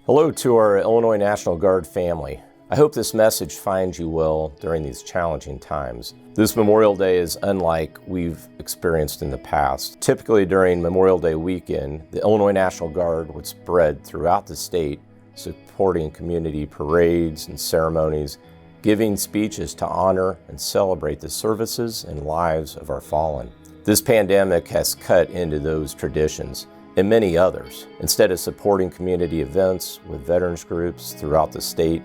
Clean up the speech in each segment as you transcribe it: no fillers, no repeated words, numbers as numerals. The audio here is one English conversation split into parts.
Hello to our Illinois National Guard family. I hope this message finds you well during these challenging times. This Memorial Day is unlike we've experienced in the past. Typically during Memorial Day weekend, the Illinois National Guard would spread throughout the state, supporting community parades and ceremonies, giving speeches to honor and celebrate the services and lives of our fallen. This pandemic has cut into those traditions and many others. Instead of supporting community events with veterans groups throughout the state,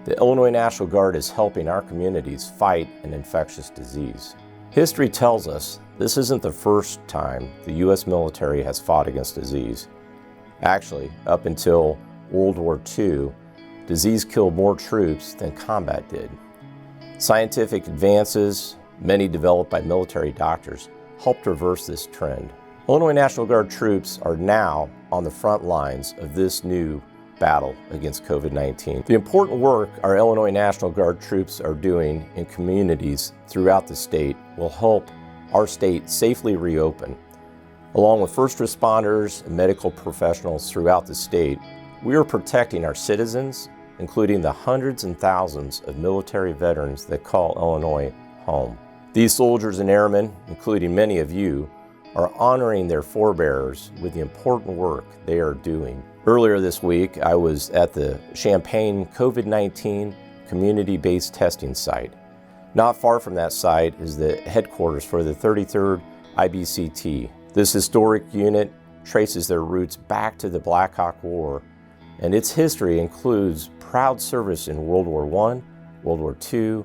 the Illinois National Guard is helping our communities fight an infectious disease. History tells us this isn't the first time the U.S. military has fought against disease. Actually, up until World War II, disease killed more troops than combat did. Scientific advances, many developed by military doctors, helped reverse this trend. Illinois National Guard troops are now on the front lines of this new battle against COVID-19. The important work our Illinois National Guard troops are doing in communities throughout the state will help our state safely reopen. Along with first responders and medical professionals throughout the state, we are protecting our citizens, including the hundreds and thousands of military veterans that call Illinois home. These soldiers and airmen, including many of you, are honoring their forebears with the important work they are doing. Earlier this week, I was at the Champaign COVID-19 community-based testing site. Not far from that site is the headquarters for the 33rd IBCT. This historic unit traces their roots back to the Black Hawk War, and its history includes proud service in World War I, World War II,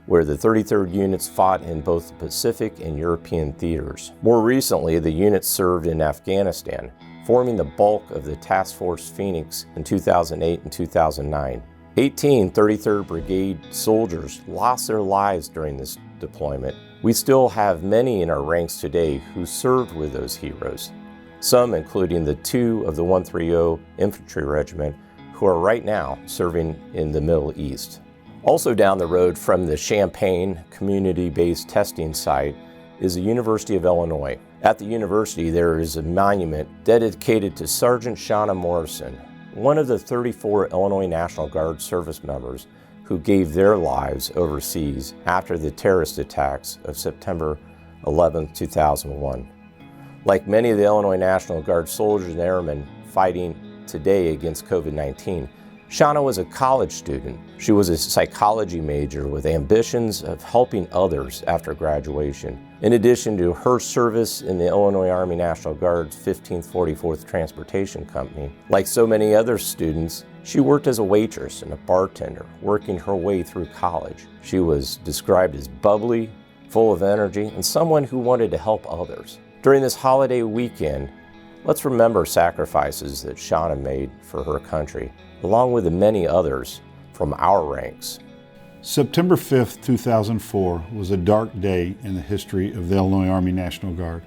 where the 33rd units fought in both the Pacific and European theaters. More recently, the unit served in Afghanistan, forming the bulk of the Task Force Phoenix in 2008 and 2009. 18 33rd Brigade soldiers lost their lives during this deployment. We still have many in our ranks today who served with those heroes, some including the 2 of the 130 Infantry Regiment who are right now serving in the Middle East. Also down the road from the Champaign community-based testing site is the University of Illinois. At the university, there is a monument dedicated to Sergeant Shauna Morrison, one of the 34 Illinois National Guard service members who gave their lives overseas after the terrorist attacks of September 11, 2001. Like many of the Illinois National Guard soldiers and airmen fighting today against COVID-19, Shauna was a college student. She was a psychology major with ambitions of helping others after graduation. In addition to her service in the Illinois Army National Guard's 15th 44th Transportation Company, like so many other students, she worked as a waitress and a bartender, working her way through college. She was described as bubbly, full of energy, and someone who wanted to help others. During this holiday weekend, let's remember sacrifices that Shauna made for her country, along with the many others from our ranks. September 5th, 2004 was a dark day in the history of the Illinois Army National Guard.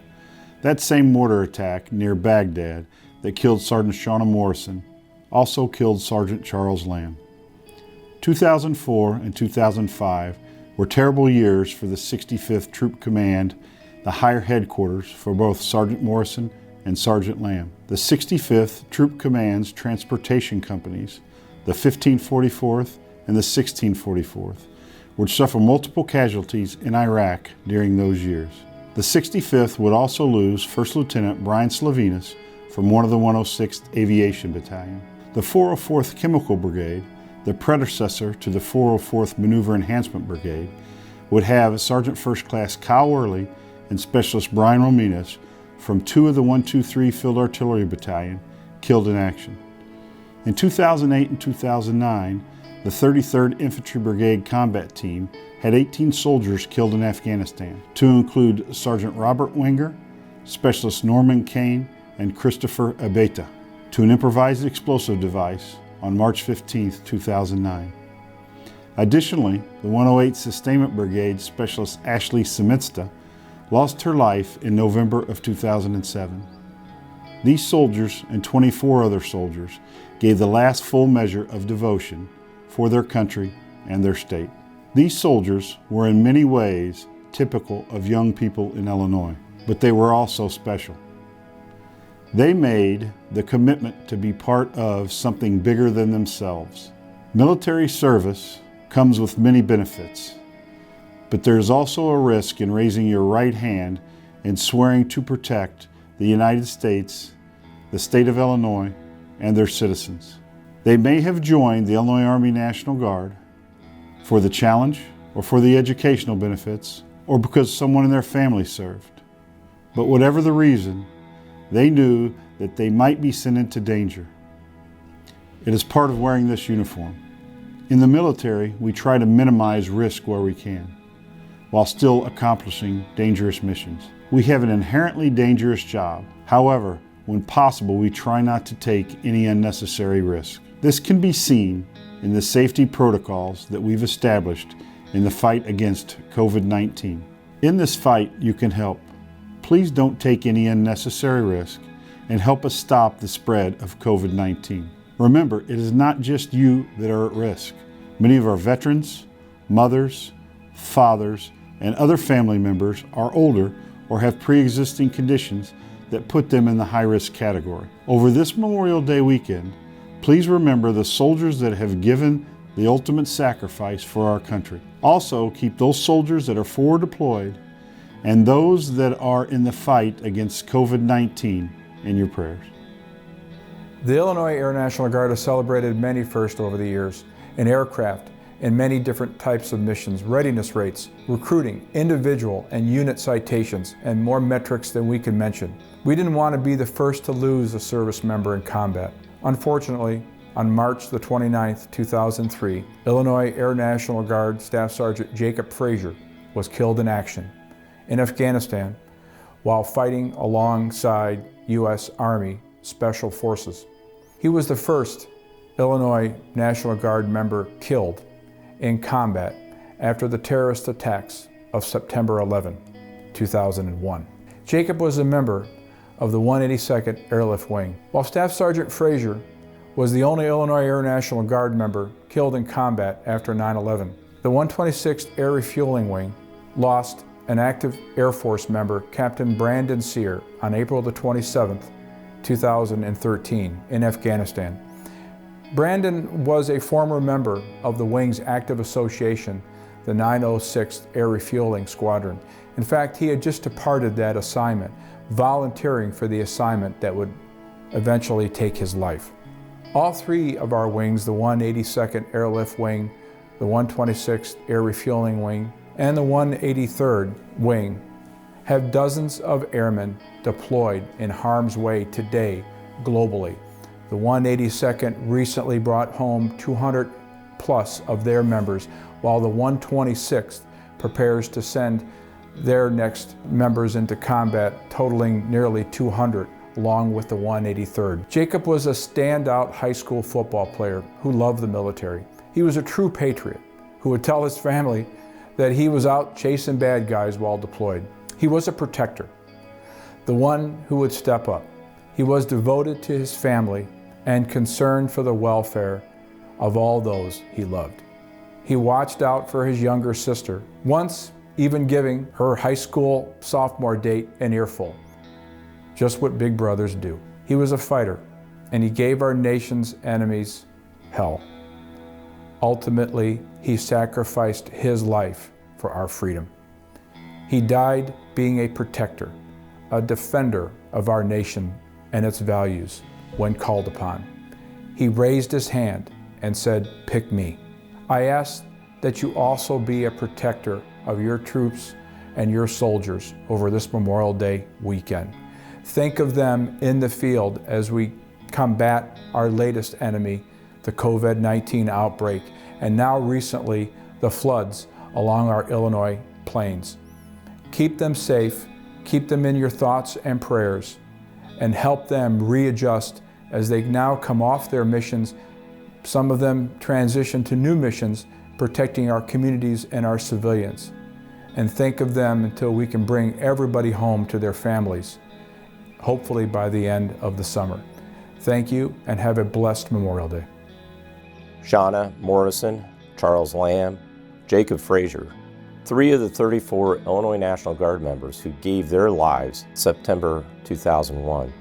That same mortar attack near Baghdad that killed Sergeant Shauna Morrison also killed Sergeant Charles Lamb. 2004 and 2005 were terrible years for the 65th Troop Command, the higher headquarters for both Sergeant Morrison and Sergeant Lamb. The 65th Troop Command's transportation companies, the 1544th and the 1644th, would suffer multiple casualties in Iraq during those years. The 65th would also lose First Lieutenant Brian Slavinas from one of the 106th Aviation Battalion. The 404th Chemical Brigade, the predecessor to the 404th Maneuver Enhancement Brigade, would have Sergeant First Class Kyle Worley and Specialist Brian Rominas from 2 of the 123 Field Artillery Battalion killed in action. In 2008 and 2009, the 33rd Infantry Brigade Combat Team had 18 soldiers killed in Afghanistan, to include Sergeant Robert Wenger, Specialist Norman Kane, and Christopher Abeta, to an improvised explosive device on March 15, 2009. Additionally, the 108th Sustainment Brigade Specialist Ashley Simitsta lost her life in November of 2007. These soldiers and 24 other soldiers gave the last full measure of devotion for their country and their state. These soldiers were in many ways typical of young people in Illinois, but they were also special. They made the commitment to be part of something bigger than themselves. Military service comes with many benefits, but there is also a risk in raising your right hand and swearing to protect the United States, the state of Illinois, and their citizens. They may have joined the Illinois Army National Guard for the challenge or for the educational benefits or because someone in their family served. But whatever the reason, they knew that they might be sent into danger. It is part of wearing this uniform. In the military, we try to minimize risk where we can, while still accomplishing dangerous missions. We have an inherently dangerous job. However, when possible, we try not to take any unnecessary risk. This can be seen in the safety protocols that we've established in the fight against COVID-19. In this fight, you can help. Please don't take any unnecessary risk and help us stop the spread of COVID-19. Remember, it is not just you that are at risk. Many of our veterans, mothers, fathers, and other family members are older or have pre-existing conditions that put them in the high-risk category. Over this Memorial Day weekend, please remember the soldiers that have given the ultimate sacrifice for our country. Also, keep those soldiers that are forward deployed and those that are in the fight against COVID-19 in your prayers. The Illinois Air National Guard has celebrated many firsts over the years in aircraft and many different types of missions, readiness rates, recruiting, individual and unit citations, and more metrics than we can mention. We didn't want to be the first to lose a service member in combat. Unfortunately, on March the 29th, 2003, Illinois Air National Guard Staff Sergeant Jacob Frazier was killed in action in Afghanistan while fighting alongside U.S. Army Special Forces. He was the first Illinois National Guard member killed in combat after the terrorist attacks of September 11, 2001. Jacob was a member of the 182nd Airlift Wing. While Staff Sergeant Frazier was the only Illinois Air National Guard member killed in combat after 9/11, the 126th Air Refueling Wing lost an active Air Force member, Captain Brandon Sear, on April the 27th, 2013 in Afghanistan. Brandon was a former member of the Wing's active association, the 906th Air Refueling Squadron. In fact, he had just departed that assignment, volunteering for the assignment that would eventually take his life. All three of our wings, the 182nd Airlift Wing, the 126th Air Refueling Wing, and the 183rd Wing, have dozens of airmen deployed in harm's way today globally. The 182nd recently brought home 200 plus of their members, while the 126th prepares to send their next members into combat, totaling nearly 200, along with the 183rd. Jacob was a standout high school football player who loved the military. He was a true patriot who would tell his family that he was out chasing bad guys while deployed. He was a protector, the one who would step up. He was devoted to his family and concerned for the welfare of all those he loved. He watched out for his younger sister, once even giving her high school sophomore date an earful. Just what big brothers do. He was a fighter, and he gave our nation's enemies hell. Ultimately, he sacrificed his life for our freedom. He died being a protector, a defender of our nation and its values when called upon. He raised his hand and said, "Pick me." I ask that you also be a protector of your troops and your soldiers over this Memorial Day weekend. Think of them in the field as we combat our latest enemy, the COVID-19 outbreak, and now recently the floods along our Illinois plains. Keep them safe, keep them in your thoughts and prayers, and help them readjust as they now come off their missions. Some of them transition to new missions, protecting our communities and our civilians. And think of them until we can bring everybody home to their families, hopefully by the end of the summer. Thank you, and have a blessed Memorial Day. Shauna Morrison, Charles Lamb, Jacob Frazier, 3 of the 34 Illinois National Guard members who gave their lives September 2001.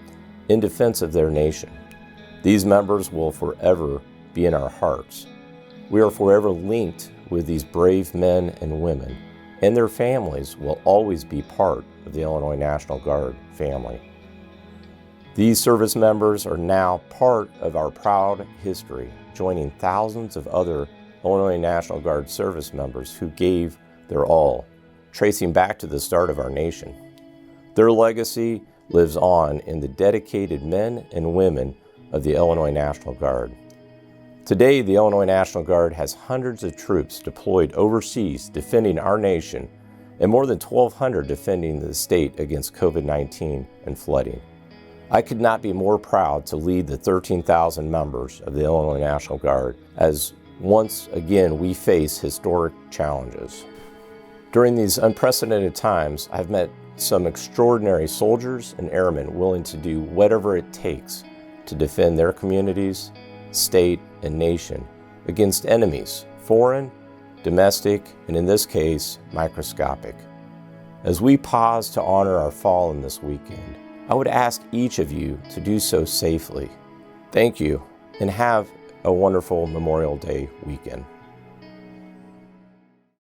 in defense of their nation. These members will forever be in our hearts. We are forever linked with these brave men and women, and their families will always be part of the Illinois National Guard family. These service members are now part of our proud history, joining thousands of other Illinois National Guard service members who gave their all, tracing back to the start of our nation. Their legacy lives on in the dedicated men and women of the Illinois National Guard. Today, the Illinois National Guard has hundreds of troops deployed overseas defending our nation and more than 1,200 defending the state against COVID-19 and flooding. I could not be more proud to lead the 13,000 members of the Illinois National Guard as once again we face historic challenges. During these unprecedented times, I've met some extraordinary soldiers and airmen willing to do whatever it takes to defend their communities, state, and nation against enemies, foreign, domestic, and in this case, microscopic. As we pause to honor our fallen this weekend, I would ask each of you to do so safely. Thank you, and have a wonderful Memorial Day weekend.